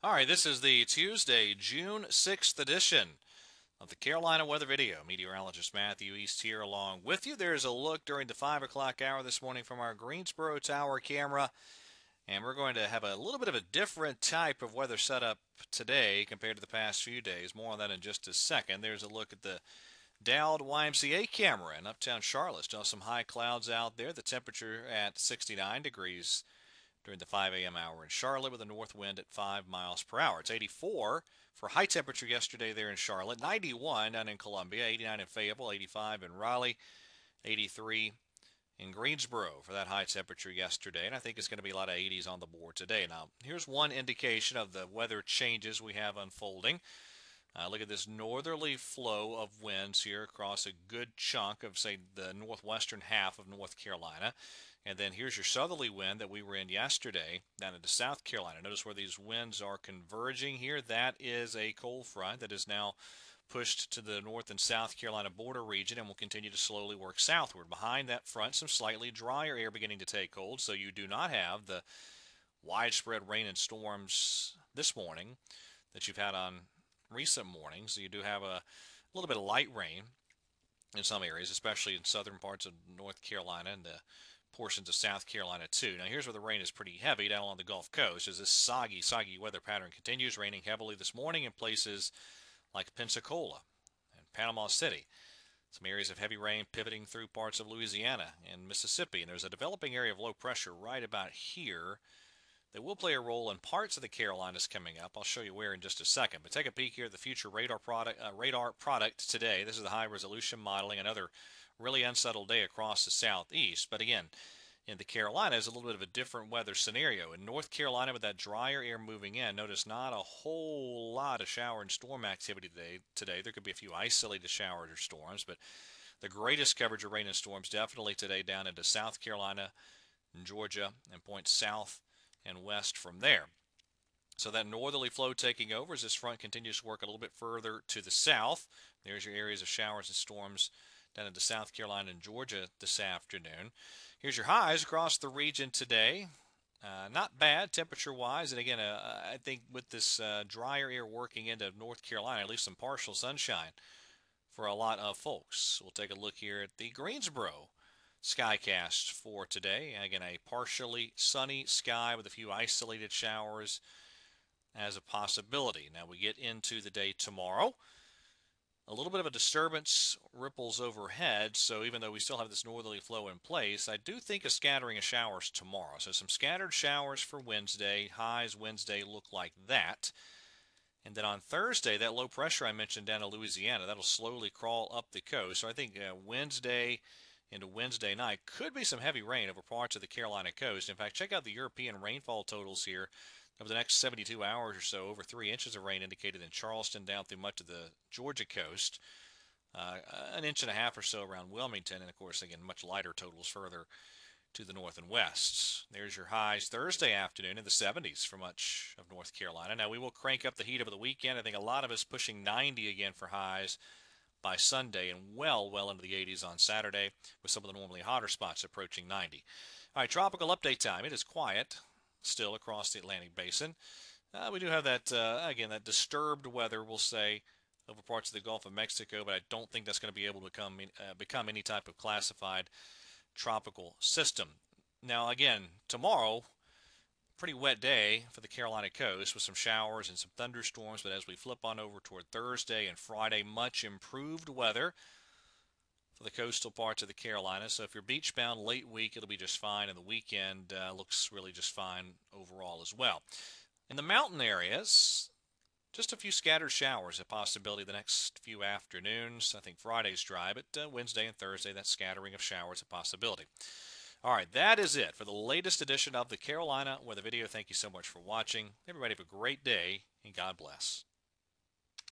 All right, this is the Tuesday, June 6th edition of the Carolina Weather Video. Meteorologist Matthew East here along with you. There's a look during the 5 o'clock hour this morning from our Greensboro Tower camera, and we're going to have a little bit of a different type of weather setup today compared to the past few days. More on that in just a second. There's a look at the Dowd YMCA camera in uptown Charlotte. Still some high clouds out there. The temperature at 69 degrees during the 5 a.m. hour in Charlotte with a north wind at 5 miles per hour. It's 84 for high temperature yesterday there in Charlotte, 91 down in Columbia, 89 in Fayetteville, 85 in Raleigh, 83 in Greensboro for that high temperature yesterday. And I think it's going to be a lot of 80s on the board today. Now, here's one indication of the weather changes we have unfolding. Look at this northerly flow of winds here across a good chunk of, say, the northwestern half of North Carolina. And then here's your southerly wind that we were in yesterday down into South Carolina. Notice where these winds are converging here. That is a cold front that is now pushed to the North and South Carolina border region and will continue to slowly work southward. Behind that front, some slightly drier air beginning to take hold, so you do not have the widespread rain and storms this morning that you've had on recent mornings. You do have a little bit of light rain in some areas, especially in southern parts of North Carolina and the portions of South Carolina too. Now here's where the rain is pretty heavy down along the Gulf Coast as this soggy weather pattern continues, raining heavily this morning in places like Pensacola and Panama City. Some areas of heavy rain pivoting through parts of Louisiana and Mississippi. And there's a developing area of low pressure right about here that will play a role in parts of the Carolinas coming up. I'll show you where in just a second. But take a peek here at the future radar product today. This is the high resolution modeling. Another really unsettled day across the southeast. But again, in the Carolinas, a little bit of a different weather scenario. In North Carolina, with that drier air moving in, notice not a whole lot of shower and storm activity today. There could be a few isolated showers or storms, but the greatest coverage of rain and storms definitely today down into South Carolina and Georgia and points south and west from there. So that northerly flow taking over as this front continues to work a little bit further to the south. There's your areas of showers and storms down into South Carolina and Georgia this afternoon. Here's your highs across the region today. Not bad temperature-wise. And again, I think with this drier air working into North Carolina, at least some partial sunshine for a lot of folks. We'll take a look here at the Greensboro skycast for today. Again, a partially sunny sky with a few isolated showers as a possibility. Now we get into the day tomorrow. A little bit of a disturbance ripples overhead, so even though we still have this northerly flow in place, I do think a scattering of showers tomorrow. So some scattered showers for Wednesday. Highs Wednesday look like that. And then on Thursday, that low pressure I mentioned down in Louisiana, that'll slowly crawl up the coast. So I think Wednesday into Wednesday night could be some heavy rain over parts of the Carolina coast. In fact, check out the European rainfall totals here. Over the next 72 hours or so, over 3 inches of rain indicated in Charleston down through much of the Georgia coast. An inch and a half or so around Wilmington, and of course, again, much lighter totals further to the north and west. There's your highs Thursday afternoon in the 70s for much of North Carolina. Now, we will crank up the heat over the weekend. I think a lot of us pushing 90 again for highs by Sunday, and well into the 80s on Saturday, with some of the normally hotter spots approaching 90. All right, tropical update time. It is quiet still across the Atlantic Basin. We do have that, again, that disturbed weather, we'll say, over parts of the Gulf of Mexico, but I don't think that's going to be able to become any type of classified tropical system. Now, again, tomorrow, pretty wet day for the Carolina coast with some showers and some thunderstorms, but as we flip on over toward Thursday and Friday, much improved weather for the coastal parts of the Carolinas. So if you're beach bound late week, it'll be just fine, and the weekend looks really just fine overall as well. In the mountain areas, just a few scattered showers, a possibility the next few afternoons. I think Friday's dry, but Wednesday and Thursday, that scattering of showers a possibility. All right, that is it for the latest edition of the Carolina Weather Video. Thank you so much for watching. Everybody have a great day, and God bless.